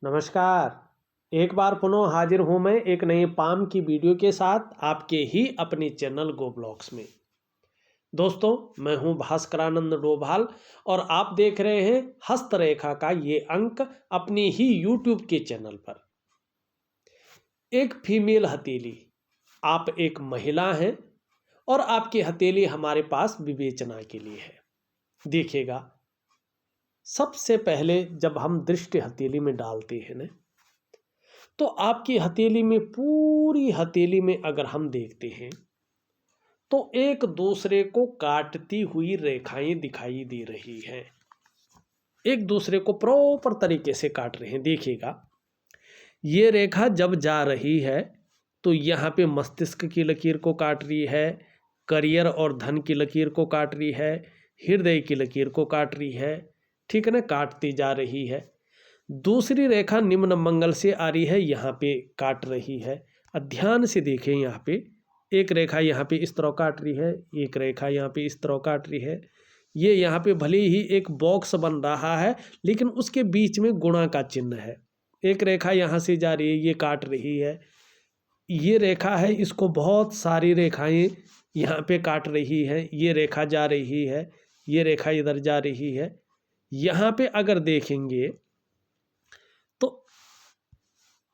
नमस्कार। एक बार पुनः हाजिर हूं मैं एक नए पाम की वीडियो के साथ आपके ही अपने चैनल गो ब्लॉग्स में। दोस्तों, मैं हूं भास्करानंद डोभाल और आप देख रहे हैं हस्तरेखा का ये अंक अपनी ही यूट्यूब के चैनल पर। एक फीमेल हथेली, आप एक महिला हैं और आपकी हथेली हमारे पास विवेचना के लिए है। देखिएगा, सबसे पहले जब हम दृष्टि हथेली में डालते हैं ना, तो आपकी हथेली में, पूरी हथेली में अगर हम देखते हैं तो एक दूसरे को काटती हुई रेखाएं दिखाई दे रही हैं। एक दूसरे को प्रॉपर तरीके से काट रहे हैं। देखिएगा, ये रेखा जब जा रही है तो यहाँ पे मस्तिष्क की लकीर को काट रही है, करियर और धन की लकीर को काट रही है, हृदय की लकीर को काट रही है। ठीक है ना, काटती जा रही है। दूसरी रेखा निम्न मंगल से आ रही है, यहाँ पे काट रही है। ध्यान से देखें, यहाँ पे एक रेखा यहाँ पे इस तरह काट रही है, एक रेखा यहाँ पे इस तरह काट रही है। ये यहाँ पे भले ही एक बॉक्स बन रहा है लेकिन उसके बीच में गुणा का चिन्ह है। एक रेखा यहाँ से जा रही है, ये काट रही है। ये रेखा है, इसको बहुत सारी रेखाएं यहाँ पे काट रही है। ये रेखा जा रही है, ये रेखा इधर जा रही है। यहाँ पे अगर देखेंगे तो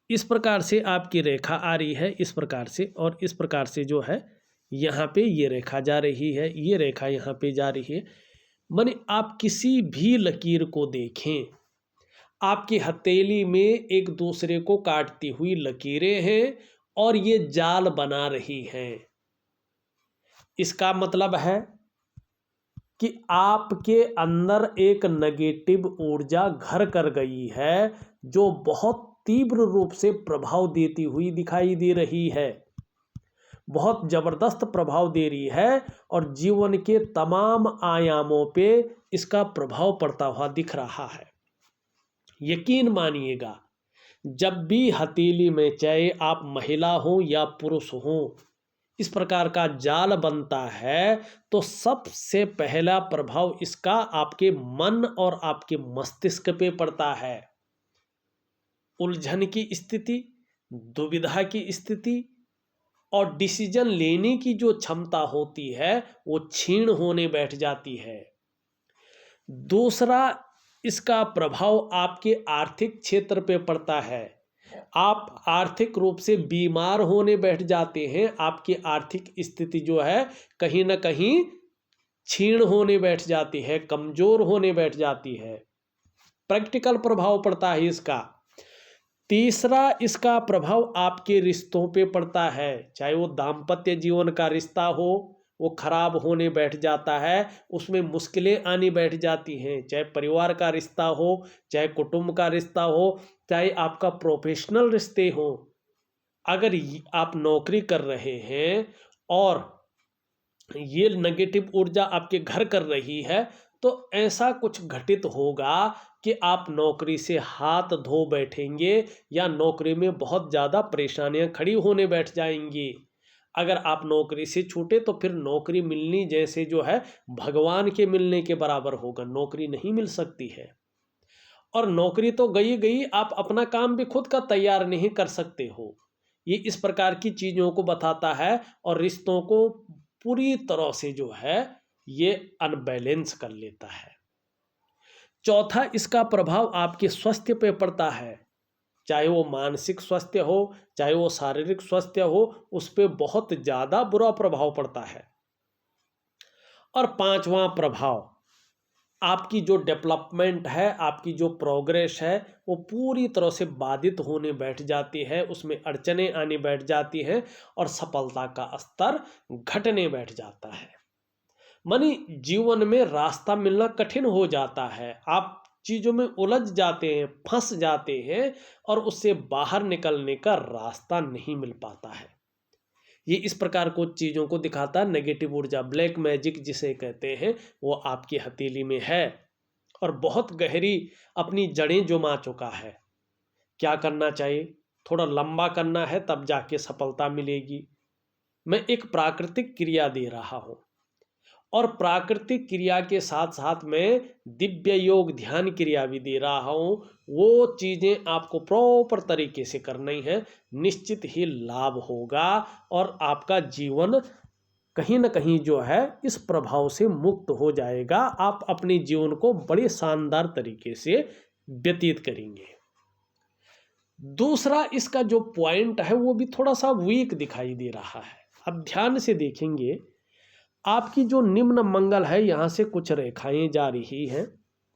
इस प्रकार से आपकी रेखा आ रही है, इस प्रकार से, और इस प्रकार से जो है यहाँ पे ये रेखा जा रही है, ये रेखा यहाँ पे जा रही है। माने आप किसी भी लकीर को देखें, आपकी हथेली में एक दूसरे को काटती हुई लकीरें हैं और ये जाल बना रही हैं। इसका मतलब है कि आपके अंदर एक नेगेटिव ऊर्जा घर कर गई है जो बहुत तीव्र रूप से प्रभाव देती हुई दिखाई दे रही है, बहुत जबरदस्त प्रभाव दे रही है और जीवन के तमाम आयामों पे इसका प्रभाव पड़ता हुआ दिख रहा है। यकीन मानिएगा, जब भी हथेली में, चाहे आप महिला हो या पुरुष हो, इस प्रकार का जाल बनता है तो सबसे पहला प्रभाव इसका आपके मन और आपके मस्तिष्क पे पड़ता है। उलझन की स्थिति, दुविधा की स्थिति और डिसीजन लेने की जो क्षमता होती है वो क्षीण होने बैठ जाती है। दूसरा, इसका प्रभाव आपके आर्थिक क्षेत्र पे पड़ता है। आप आर्थिक रूप से बीमार होने बैठ जाते हैं। आपकी आर्थिक स्थिति जो है कहीं ना कहीं क्षीण होने बैठ जाती है, कमजोर होने बैठ जाती है। प्रैक्टिकल प्रभाव पड़ता है इसका। तीसरा, इसका प्रभाव आपके रिश्तों पे पड़ता है। चाहे वो दाम्पत्य जीवन का रिश्ता हो, वो खराब होने बैठ जाता है, उसमें मुश्किलें आनी बैठ जाती हैं। चाहे परिवार का रिश्ता हो, चाहे कुटुंब का रिश्ता हो, चाहे आपका प्रोफेशनल रिश्ते हो। अगर आप नौकरी कर रहे हैं और ये नेगेटिव ऊर्जा आपके घर कर रही है तो ऐसा कुछ घटित होगा कि आप नौकरी से हाथ धो बैठेंगे या नौकरी में बहुत ज़्यादा परेशानियां खड़ी होने बैठ जाएंगी। अगर आप नौकरी से छूटे तो फिर नौकरी मिलनी जैसे जो है भगवान के मिलने के बराबर होगा। नौकरी नहीं मिल सकती है, और नौकरी तो गई गई, आप अपना काम भी खुद का तैयार नहीं कर सकते हो। ये इस प्रकार की चीज़ों को बताता है और रिश्तों को पूरी तरह से जो है ये अनबैलेंस कर लेता है। चौथा, इसका प्रभाव आपके स्वास्थ्य पे पड़ता है। चाहे वो मानसिक स्वास्थ्य हो, चाहे वो शारीरिक स्वास्थ्य हो, उस पर बहुत ज़्यादा बुरा प्रभाव पड़ता है। और पांचवा प्रभाव, आपकी जो डेवलपमेंट है, आपकी जो प्रोग्रेस है, वो पूरी तरह से बाधित होने बैठ जाती है, उसमें अड़चनें आने बैठ जाती हैं और सफलता का स्तर घटने बैठ जाता है। मानी जीवन में रास्ता मिलना कठिन हो जाता है। आप चीज़ों में उलझ जाते हैं, फंस जाते हैं और उससे बाहर निकलने का रास्ता नहीं मिल पाता है। ये इस प्रकार को चीज़ों को दिखाता है। नेगेटिव ऊर्जा, ब्लैक मैजिक जिसे कहते हैं, वो आपकी हथेली में है और बहुत गहरी अपनी जड़ें जमा चुका है। क्या करना चाहिए? थोड़ा लंबा करना है, तब जाके सफलता मिलेगी। मैं एक प्राकृतिक क्रिया दे रहा हूँ और प्राकृतिक क्रिया के साथ साथ मैं दिव्य योग ध्यान क्रिया भी दे रहा हूँ, वो चीज़ें आपको प्रॉपर तरीके से करनी है, निश्चित ही लाभ होगा और आपका जीवन कहीं ना कहीं जो है इस प्रभाव से मुक्त हो जाएगा। आप अपने जीवन को बड़े शानदार तरीके से व्यतीत करेंगे। दूसरा इसका जो पॉइंट है वो भी थोड़ा सा वीक दिखाई दे रहा है। अब ध्यान से देखेंगे, आपकी जो निम्न मंगल है यहाँ से कुछ रेखाएं जा रही हैं,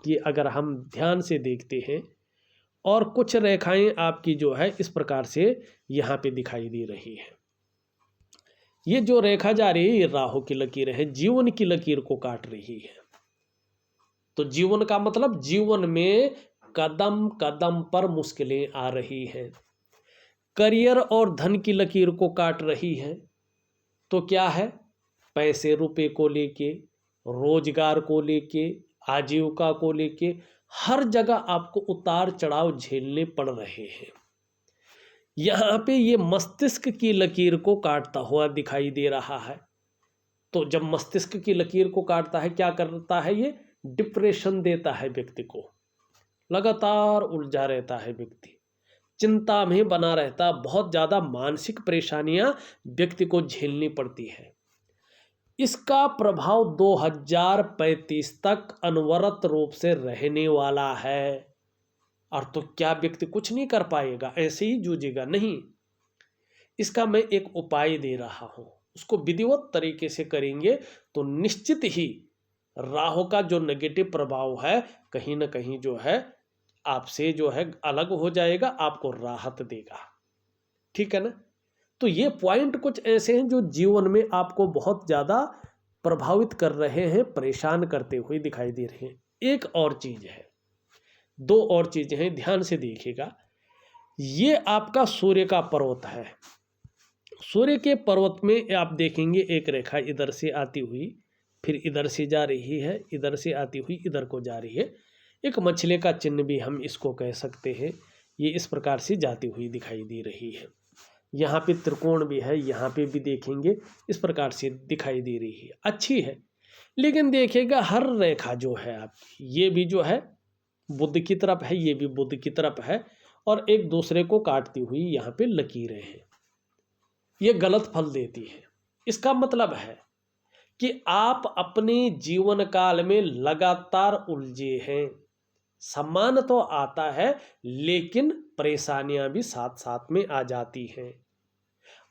कि अगर हम ध्यान से देखते हैं, और कुछ रेखाएं आपकी जो है इस प्रकार से यहाँ पे दिखाई दे रही है। ये जो रेखा जा रही है ये राहु की लकीर है, जीवन की लकीर को काट रही है। तो जीवन का मतलब जीवन में कदम कदम पर मुश्किलें आ रही हैं, करियर और धन की लकीर को काट रही है। तो क्या है, पैसे रुपए को लेके, रोजगार को लेके, आजीविका को लेके हर जगह आपको उतार चढ़ाव झेलने पड़ रहे हैं। यहाँ पे ये मस्तिष्क की लकीर को काटता हुआ दिखाई दे रहा है। तो जब मस्तिष्क की लकीर को काटता है क्या करता है, ये डिप्रेशन देता है व्यक्ति को, लगातार उलझा रहता है व्यक्ति, चिंता में बना रहता, बहुत ज़्यादा मानसिक परेशानियां व्यक्ति को झेलनी पड़ती है। इसका प्रभाव 2035 तक अनवरत रूप से रहने वाला है। और तो क्या व्यक्ति कुछ नहीं कर पाएगा, ऐसे ही जूझेगा? नहीं, इसका मैं एक उपाय दे रहा हूं, उसको विधिवत तरीके से करेंगे तो निश्चित ही राहु का जो नेगेटिव प्रभाव है कहीं ना कहीं जो है आपसे जो है अलग हो जाएगा, आपको राहत देगा। ठीक है ना? तो ये पॉइंट कुछ ऐसे हैं जो जीवन में आपको बहुत ज़्यादा प्रभावित कर रहे हैं, परेशान करते हुए दिखाई दे रहे हैं। एक और चीज़ है, दो और चीज़ें हैं, ध्यान से देखिएगा। ये आपका सूर्य का पर्वत है। सूर्य के पर्वत में आप देखेंगे एक रेखा इधर से आती हुई फिर इधर से जा रही है, इधर से आती हुई इधर को जा रही है। एक मछली का चिन्ह भी हम इसको कह सकते हैं। ये इस प्रकार से जाती हुई दिखाई दे रही है। यहाँ पे त्रिकोण भी है, यहाँ पे भी देखेंगे इस प्रकार से दिखाई दे रही है, अच्छी है। लेकिन देखिएगा हर रेखा जो है आपकी, ये भी जो है बुध की तरफ है, ये भी बुध की तरफ है, और एक दूसरे को काटती हुई यहाँ पे लकीरें हैं। ये गलत फल देती है। इसका मतलब है कि आप अपने जीवन काल में लगातार उलझे हैं। सम्मान तो आता है लेकिन परेशानियां भी साथ साथ में आ जाती हैं।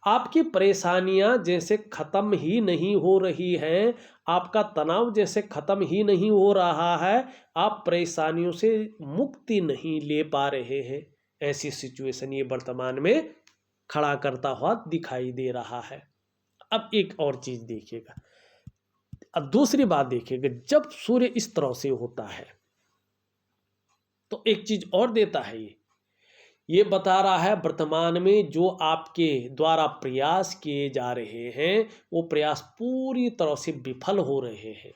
आपकी परेशानियां जैसे खत्म ही नहीं हो रही हैं, आपका तनाव जैसे खत्म ही नहीं हो रहा है, आप परेशानियों से मुक्ति नहीं ले पा रहे हैं। ऐसी सिचुएशन ये वर्तमान में खड़ा करता हुआ दिखाई दे रहा है। अब एक और चीज देखिएगा, अब दूसरी बात देखिएगा, जब सूर्य इस तरह से होता है तो एक चीज और देता है, ये बता रहा है वर्तमान में जो आपके द्वारा प्रयास किए जा रहे हैं वो प्रयास पूरी तरह से विफल हो रहे हैं।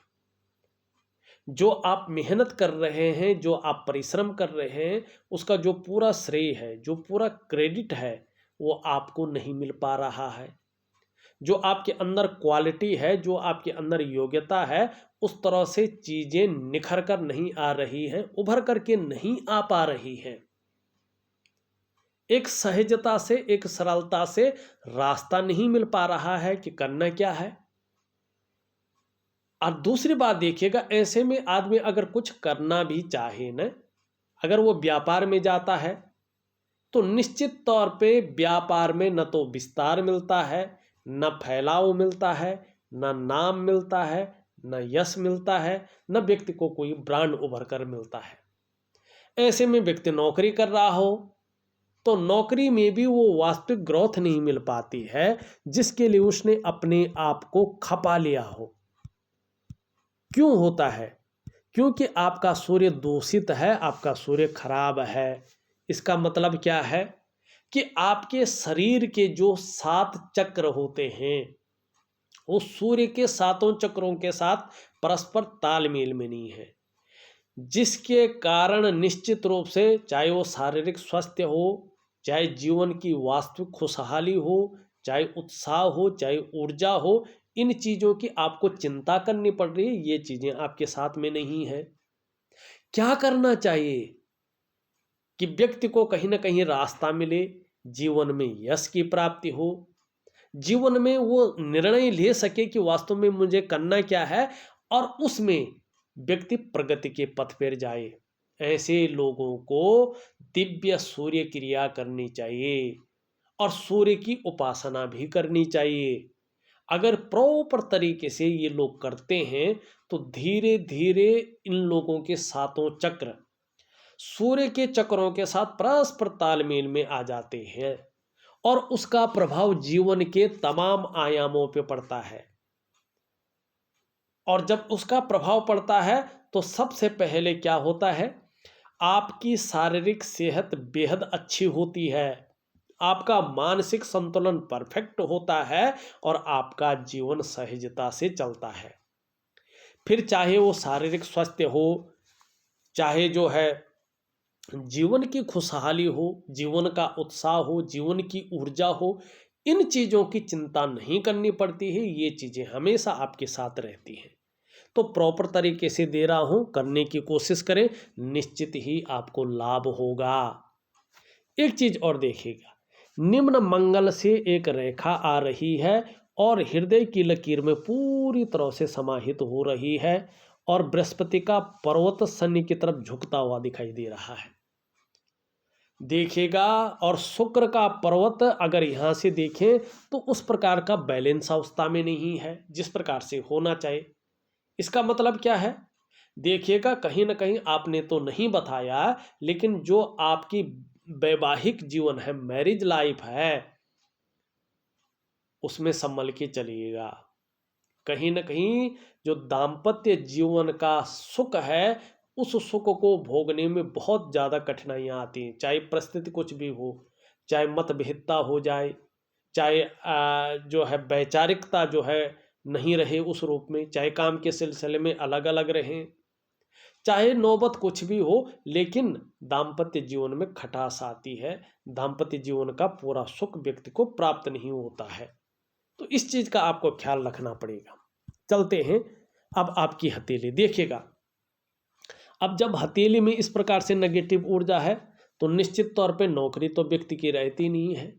जो आप मेहनत कर रहे हैं, जो आप परिश्रम कर रहे हैं, उसका जो पूरा श्रेय है, जो पूरा क्रेडिट है, वो आपको नहीं मिल पा रहा है। जो आपके अंदर क्वालिटी है, जो आपके अंदर योग्यता है, उस तरह से चीजें निखर कर नहीं आ रही हैं, उभर करके नहीं आ पा रही हैं। एक सहजता से, एक सरलता से रास्ता नहीं मिल पा रहा है कि करना क्या है। और दूसरी बात देखिएगा, ऐसे में आदमी अगर कुछ करना भी चाहे ना, अगर वो व्यापार में जाता है तो निश्चित तौर पे व्यापार में न तो विस्तार मिलता है, न फैलाव मिलता है, न नाम मिलता है, न यश मिलता है, न व्यक्ति को कोई ब्रांड उभर कर मिलता है। ऐसे में व्यक्ति नौकरी कर रहा हो तो नौकरी में भी वो वास्तविक ग्रोथ नहीं मिल पाती है जिसके लिए उसने अपने आप को खपा लिया हो। क्यों होता है? क्योंकि आपका सूर्य दूषित है, आपका सूर्य खराब है। इसका मतलब क्या है कि आपके शरीर के जो 7 चक्र होते हैं वो सूर्य के 7 चक्रों के साथ परस्पर तालमेल में नहीं है, जिसके कारण निश्चित रूप से चाहे वो शारीरिक स्वास्थ्य हो, चाहे जीवन की वास्तविक खुशहाली हो, चाहे उत्साह हो, चाहे ऊर्जा हो, इन चीज़ों की आपको चिंता करनी पड़ रही है, ये चीज़ें आपके साथ में नहीं है। क्या करना चाहिए कि व्यक्ति को कहीं ना कहीं रास्ता मिले, जीवन में यश की प्राप्ति हो, जीवन में वो निर्णय ले सके कि वास्तव में मुझे करना क्या है, और उसमें व्यक्ति प्रगति के पथ पर जाए। ऐसे लोगों को दिव्य सूर्य क्रिया करनी चाहिए और सूर्य की उपासना भी करनी चाहिए। अगर प्रॉपर तरीके से ये लोग करते हैं तो धीरे धीरे इन लोगों के सातों चक्र सूर्य के चक्रों के साथ परस्पर तालमेल में आ जाते हैं और उसका प्रभाव जीवन के तमाम आयामों पे पड़ता है। और जब उसका प्रभाव पड़ता है तो सबसे पहले क्या होता है, आपकी शारीरिक सेहत बेहद अच्छी होती है, आपका मानसिक संतुलन परफेक्ट होता है और आपका जीवन सहजता से चलता है। फिर चाहे वो शारीरिक स्वास्थ्य हो, चाहे जो है जीवन की खुशहाली हो, जीवन का उत्साह हो, जीवन की ऊर्जा हो, इन चीज़ों की चिंता नहीं करनी पड़ती है। ये चीज़ें हमेशा आपके साथ रहती हैं। तो प्रॉपर तरीके से दे रहा हूँ, करने की कोशिश करें, निश्चित ही आपको लाभ होगा। एक चीज़ और देखिएगा, निम्न मंगल से एक रेखा आ रही है और हृदय की लकीर में पूरी तरह से समाहित हो रही है और बृहस्पति का पर्वत शनि की तरफ झुकता हुआ दिखाई दे रहा है, देखिएगा। और शुक्र का पर्वत अगर यहाँ से देखें तो उस प्रकार का बैलेंस अवस्था में नहीं है जिस प्रकार से होना चाहिए। इसका मतलब क्या है, देखिएगा, कहीं ना कहीं आपने तो नहीं बताया, लेकिन जो आपकी वैवाहिक जीवन है, मैरिज लाइफ है, उसमें संभल के चलिएगा। कहीं ना कहीं जो दाम्पत्य जीवन का सुख है, उस सुख को भोगने में बहुत ज़्यादा कठिनाइयाँ आती हैं, चाहे परिस्थिति कुछ भी हो, चाहे मतभेदता हो जाए, चाहे जो है वैचारिकता जो है नहीं रहे उस रूप में, चाहे काम के सिलसिले में अलग अलग रहें, चाहे नौबत कुछ भी हो, लेकिन दाम्पत्य जीवन में खटास आती है, दाम्पत्य जीवन का पूरा सुख व्यक्ति को प्राप्त नहीं होता है। तो इस चीज़ का आपको ख्याल रखना पड़ेगा। चलते हैं अब आपकी हथेली, देखिएगा। अब जब हथेली में इस प्रकार से नेगेटिव ऊर्जा है तो निश्चित तौर पे नौकरी तो व्यक्ति की रहती नहीं है।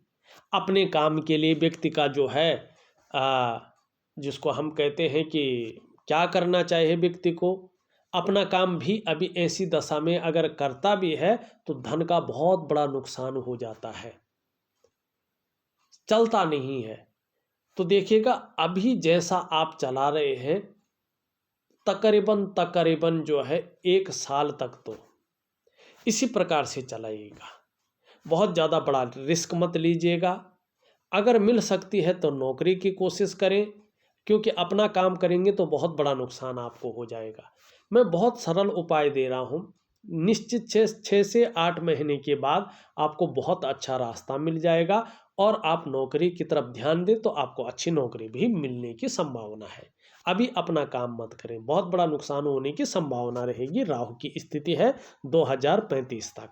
अपने काम के लिए व्यक्ति का जो है जिसको हम कहते हैं कि क्या करना चाहिए व्यक्ति को, अपना काम भी अभी ऐसी दशा में अगर करता भी है तो धन का बहुत बड़ा नुकसान हो जाता है, चलता नहीं है। तो देखिएगा, अभी जैसा आप चला रहे हैं तकरीबन जो है 1 साल तक तो इसी प्रकार से चलाइएगा। बहुत ज़्यादा बड़ा रिस्क मत लीजिएगा। अगर मिल सकती है तो नौकरी की कोशिश करें, क्योंकि अपना काम करेंगे तो बहुत बड़ा नुकसान आपको हो जाएगा। मैं बहुत सरल उपाय दे रहा हूँ, निश्चित 6 से 8 महीने के बाद आपको बहुत अच्छा रास्ता मिल जाएगा और आप नौकरी की तरफ ध्यान दें तो आपको अच्छी नौकरी भी मिलने की संभावना है। अभी अपना काम मत करें, बहुत बड़ा नुकसान होने की संभावना रहेगी। राहु की स्थिति है 2035 तक,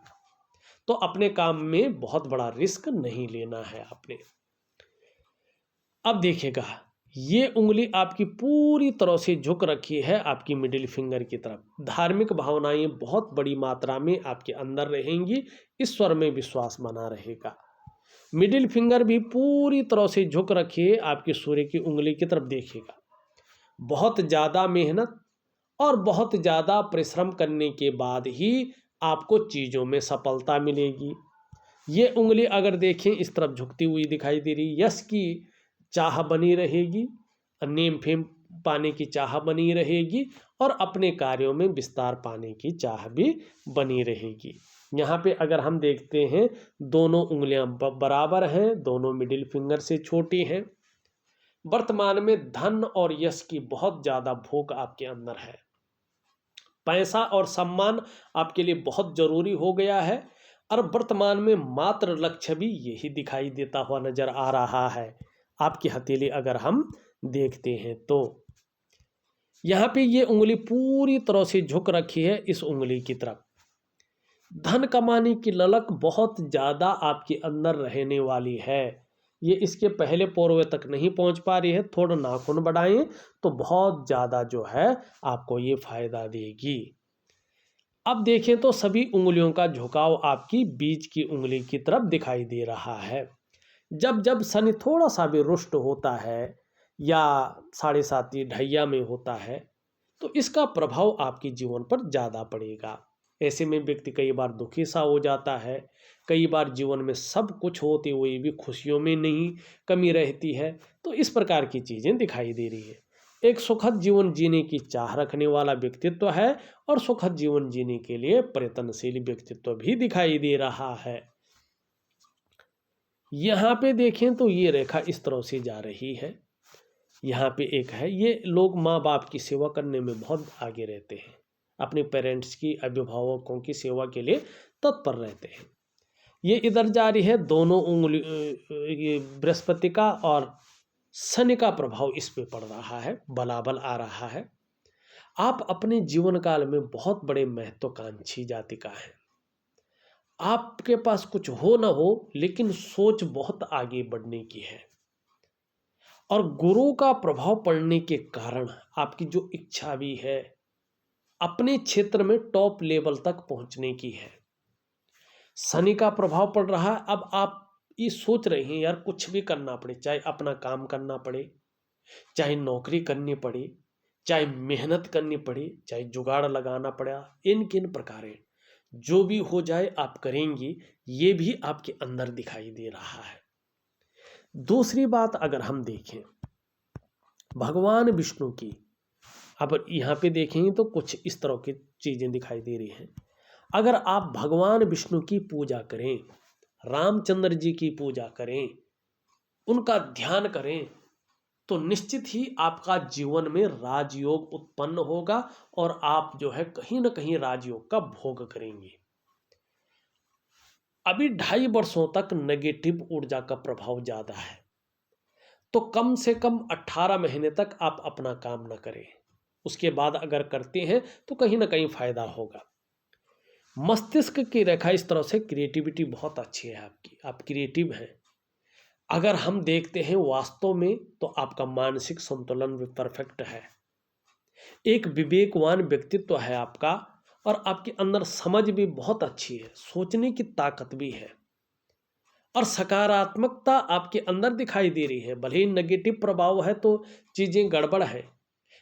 तो अपने काम में बहुत बड़ा रिस्क नहीं लेना है आपने। अब देखिएगा, ये उंगली आपकी पूरी तरह से झुक रखी है आपकी मिडिल फिंगर की तरफ। धार्मिक भावनाएं बहुत बड़ी मात्रा में आपके अंदर रहेंगी, ईश्वर में विश्वास बना रहेगा। मिडिल फिंगर भी पूरी तरह से झुक रखी है आपकी सूर्य की उंगली की तरफ। देखिएगा, बहुत ज़्यादा मेहनत और बहुत ज़्यादा परिश्रम करने के बाद ही आपको चीज़ों में सफलता मिलेगी। ये उंगली अगर देखें इस तरफ झुकती हुई दिखाई दे रही, यश की चाह बनी रहेगी, नेम फेम पाने की चाह बनी रहेगी और अपने कार्यों में विस्तार पाने की चाह भी बनी रहेगी। यहाँ पे अगर हम देखते हैं दोनों उंगलियां बराबर हैं, दोनों मिडिल फिंगर से छोटी हैं। वर्तमान में धन और यश की बहुत ज़्यादा भूख आपके अंदर है, पैसा और सम्मान आपके लिए बहुत ज़रूरी हो गया है और वर्तमान में मात्र लक्ष्य भी यही दिखाई देता हुआ नज़र आ रहा है। आपकी हथेली अगर हम देखते हैं तो यहाँ पे ये उंगली पूरी तरह से झुक रखी है इस उंगली की तरफ। धन कमाने की ललक बहुत ज़्यादा आपके अंदर रहने वाली है। ये इसके पहले पोरवे तक नहीं पहुंच पा रही है, थोड़ा नाखून बढ़ाएं तो बहुत ज़्यादा जो है आपको ये फायदा देगी। अब देखें तो सभी उंगलियों का झुकाव आपकी बीच की उंगली की तरफ दिखाई दे रहा है। जब जब शनि थोड़ा सा भी रुष्ट होता है या 7.5 ढैया में होता है तो इसका प्रभाव आपके जीवन पर ज़्यादा पड़ेगा। ऐसे में व्यक्ति कई बार दुखी सा हो जाता है, कई बार जीवन में सब कुछ होते हुए भी खुशियों में नहीं कमी रहती है। तो इस प्रकार की चीज़ें दिखाई दे रही है। एक सुखद जीवन जीने की चाह रखने वाला व्यक्तित्व है और सुखद जीवन जीने के लिए प्रयत्नशील व्यक्तित्व भी दिखाई दे रहा है। यहाँ पे देखें तो ये रेखा इस तरह से जा रही है। यहाँ पे एक है, ये लोग माँ बाप की सेवा करने में बहुत आगे रहते हैं, अपने पेरेंट्स की, अभिभावकों की सेवा के लिए तत्पर रहते हैं। ये इधर जा रही है, दोनों उंगली ये बृहस्पति का और शनि का प्रभाव इस पे पड़ रहा है, बलाबल आ रहा है। आप अपने जीवन काल में बहुत बड़े महत्वाकांक्षी जातिका हैं। आपके पास कुछ हो ना हो लेकिन सोच बहुत आगे बढ़ने की है और गुरु का प्रभाव पड़ने के कारण आपकी जो इच्छा भी है अपने क्षेत्र में टॉप लेवल तक पहुंचने की है। शनि का प्रभाव पड़ रहा है। अब आप ये सोच रहे हैं यार कुछ भी करना पड़े, चाहे अपना काम करना पड़े, चाहे नौकरी करनी पड़े, चाहे मेहनत करनी पड़े, चाहे जुगाड़ लगाना पड़ा, इन किन प्रकार जो भी हो जाए आप करेंगी, ये भी आपके अंदर दिखाई दे रहा है। दूसरी बात अगर हम देखें भगवान विष्णु की, अब यहाँ पे देखेंगे तो कुछ इस तरह की चीज़ें दिखाई दे रही हैं। अगर आप भगवान विष्णु की पूजा करें, रामचंद्र जी की पूजा करें, उनका ध्यान करें तो निश्चित ही आपका जीवन में राजयोग उत्पन्न होगा और आप जो है कहीं ना कहीं राजयोग का भोग करेंगे। अभी 2.5 वर्षों तक नेगेटिव ऊर्जा का प्रभाव ज़्यादा है, तो कम से कम 18 महीने तक आप अपना काम न करें। उसके बाद अगर करते हैं तो कहीं ना कहीं फायदा होगा। मस्तिष्क की रेखा इस तरह से क्रिएटिविटी बहुत अच्छी है आपकी, आप क्रिएटिव हैं। अगर हम देखते हैं वास्तव में तो आपका मानसिक संतुलन भी परफेक्ट है, एक विवेकवान व्यक्तित्व है आपका और आपके अंदर समझ भी बहुत अच्छी है, सोचने की ताकत भी है और सकारात्मकता आपके अंदर दिखाई दे रही है। भले ही नेगेटिव प्रभाव है तो चीज़ें गड़बड़ है,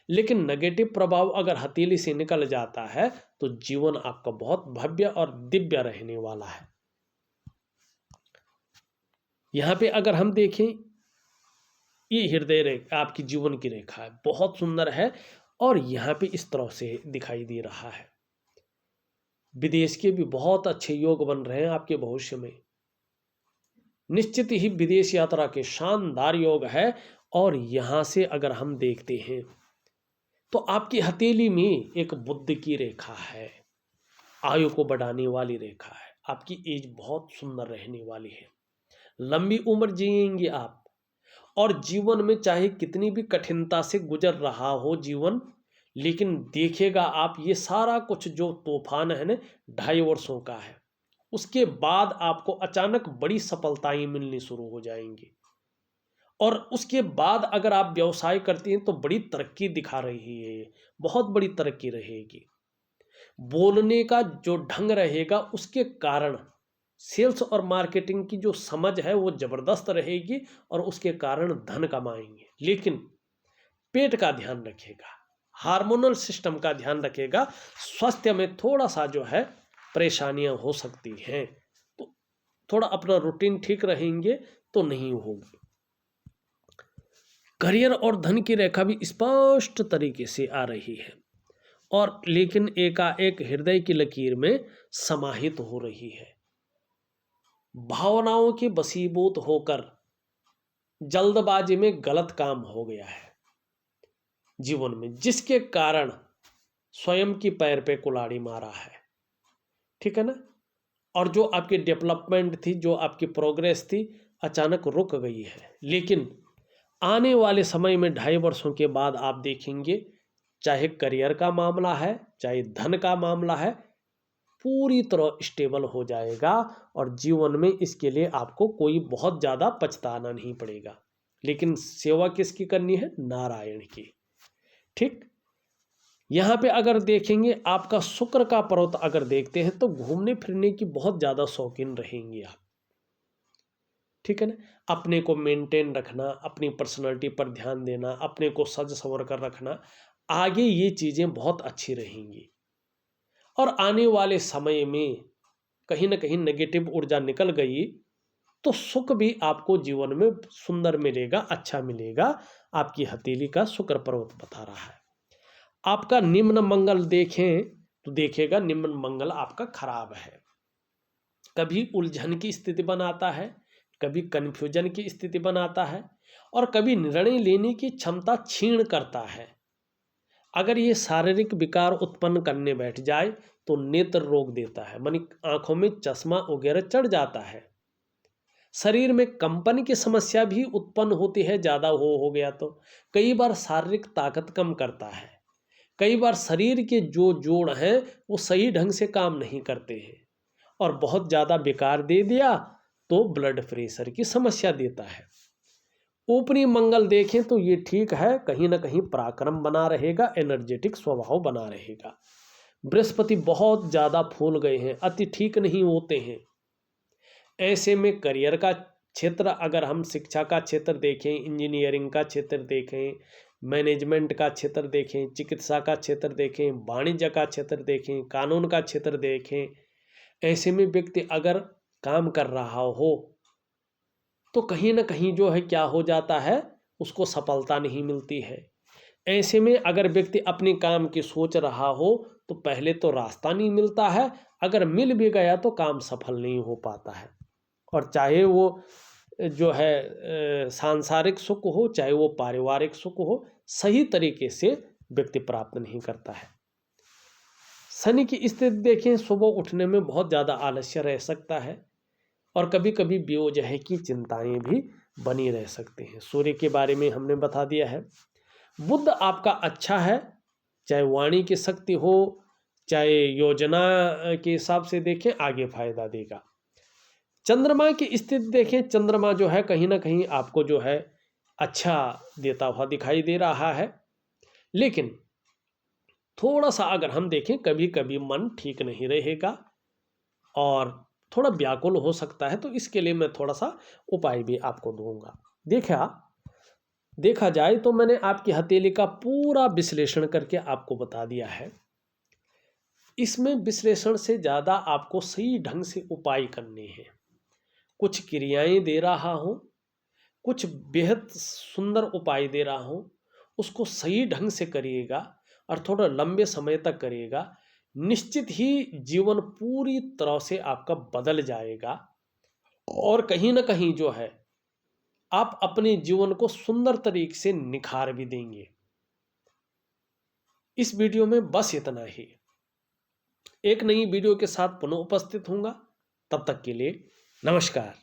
लेकिन नेगेटिव प्रभाव अगर हथेली से निकल जाता है तो जीवन आपका बहुत भव्य और दिव्य रहने वाला है। यहाँ पे अगर हम देखें ये हृदय रेखा आपकी जीवन की रेखा है, बहुत सुंदर है और यहाँ पे इस तरह से दिखाई दे रहा है। विदेश के भी बहुत अच्छे योग बन रहे हैं आपके भविष्य में, निश्चित ही विदेश यात्रा के शानदार योग है। और यहाँ से अगर हम देखते हैं तो आपकी हथेली में एक बुद्ध की रेखा है, आयु को बढ़ाने वाली रेखा है। आपकी एज बहुत सुंदर रहने वाली है, लंबी उम्र जिएंगे आप और जीवन में चाहे कितनी भी कठिनता से गुजर रहा हो जीवन, लेकिन देखिएगा आप ये सारा कुछ जो तूफान है ना 2.5 वर्षों का है, उसके बाद आपको अचानक बड़ी सफलताएं मिलनी शुरू हो जाएंगी और उसके बाद अगर आप व्यवसाय करती हैं तो बड़ी तरक्की दिखा रही है, बहुत बड़ी तरक्की रहेगी। बोलने का जो ढंग रहेगा उसके कारण सेल्स और मार्केटिंग की जो समझ है वो ज़बरदस्त रहेगी और उसके कारण धन कमाएंगे। लेकिन पेट का ध्यान रखिएगा, हार्मोनल सिस्टम का ध्यान रखिएगा, स्वास्थ्य में थोड़ा सा जो है परेशानियां हो सकती हैं, तो थोड़ा अपना रूटीन ठीक रहेंगे तो नहीं होगी। करियर और धन की रेखा भी स्पष्ट तरीके से आ रही है और लेकिन एकाएक हृदय की लकीर में समाहित हो रही है। भावनाओं के वशीभूत होकर जल्दबाजी में गलत काम हो गया है जीवन में, जिसके कारण स्वयं की पैर पे कुल्हाड़ी मारा है, ठीक है ना। और जो आपकी डेवलपमेंट थी, जो आपकी प्रोग्रेस थी, अचानक रुक गई है। लेकिन आने वाले समय में 2.5 वर्षों के बाद आप देखेंगे, चाहे करियर का मामला है, चाहे धन का मामला है, पूरी तरह स्टेबल हो जाएगा और जीवन में इसके लिए आपको कोई बहुत ज़्यादा पछताना नहीं पड़ेगा। लेकिन सेवा किसकी करनी है? नारायण की। ठीक, यहाँ पे अगर देखेंगे आपका शुक्र का पर्वत अगर देखते हैं तो घूमने फिरने की बहुत ज़्यादा शौकीन रहेंगे आप। ठीक है ना, अपने को मेंटेन रखना, अपनी पर्सनालिटी पर ध्यान देना, अपने को सज संवर कर रखना, आगे ये चीज़ें बहुत अच्छी रहेंगी। और आने वाले समय में कहीं ना कहीं नेगेटिव ऊर्जा निकल गई तो सुख भी आपको जीवन में सुंदर मिलेगा, अच्छा मिलेगा। आपकी हथेली का शुक्र पर्वत बता रहा है। आपका निम्न मंगल देखें तो देखेगा निम्न मंगल आपका खराब है, कभी उलझन की स्थिति बनाता है, कभी कन्फ्यूजन की स्थिति बनाता है और कभी निर्णय लेने की क्षमता क्षीण करता है। अगर ये शारीरिक विकार उत्पन्न करने बैठ जाए तो नेत्र रोग देता है, मानी आंखों में चश्मा वगैरह चढ़ जाता है। शरीर में कंपन की समस्या भी उत्पन्न होती है, ज़्यादा हो गया तो कई बार शारीरिक ताकत कम करता है। कई बार शरीर के जो जोड़ हैं वो सही ढंग से काम नहीं करते हैं और बहुत ज़्यादा विकार दे दिया तो ब्लड प्रेशर की समस्या देता है। ऊपरी मंगल देखें तो ये ठीक है, कहीं ना कहीं पराक्रम बना रहेगा, एनर्जेटिक स्वभाव बना रहेगा। बृहस्पति बहुत ज़्यादा फूल गए हैं, अति ठीक नहीं होते हैं। ऐसे में करियर का क्षेत्र अगर हम शिक्षा का क्षेत्र देखें, इंजीनियरिंग का क्षेत्र देखें, मैनेजमेंट का क्षेत्र देखें, चिकित्सा का क्षेत्र देखें, वाणिज्य का क्षेत्र देखें, कानून का क्षेत्र देखें, ऐसे में व्यक्ति अगर काम कर रहा हो तो कहीं ना कहीं जो है क्या हो जाता है, उसको सफलता नहीं मिलती है। ऐसे में अगर व्यक्ति अपने काम की सोच रहा हो तो पहले तो रास्ता नहीं मिलता है, अगर मिल भी गया तो काम सफल नहीं हो पाता है। और चाहे वो जो है सांसारिक सुख हो, चाहे वो पारिवारिक सुख हो, सही तरीके से व्यक्ति प्राप्त नहीं करता है। शनि की स्थिति देखें, सुबह उठने में बहुत ज़्यादा आलस्य रह सकता है और कभी कभी बेवजह की चिंताएं भी बनी रह सकती हैं। सूर्य के बारे में हमने बता दिया है। बुध आपका अच्छा है, चाहे वाणी की शक्ति हो, चाहे योजना के हिसाब से देखें आगे फायदा देगा। चंद्रमा की स्थिति देखें, चंद्रमा जो है कहीं ना कहीं आपको जो है अच्छा देता हुआ दिखाई दे रहा है, लेकिन थोड़ा सा अगर हम देखें कभी कभी मन ठीक नहीं रहेगा और थोड़ा व्याकुल हो सकता है, तो इसके लिए मैं थोड़ा सा उपाय भी आपको दूंगा। देखा जाए तो मैंने आपकी हथेली का पूरा विश्लेषण करके आपको बता दिया है। इसमें विश्लेषण से ज़्यादा आपको सही ढंग से उपाय करने हैं। कुछ क्रियाएं दे रहा हूँ, कुछ बेहद सुंदर उपाय दे रहा हूँ, उसको सही ढंग से करिएगा और थोड़ा लंबे समय तक करिएगा, निश्चित ही जीवन पूरी तरह से आपका बदल जाएगा और कहीं ना कहीं जो है आप अपने जीवन को सुंदर तरीके से निखार भी देंगे। इस वीडियो में बस इतना ही। एक नई वीडियो के साथ पुनः उपस्थित होऊंगा, तब तक के लिए नमस्कार।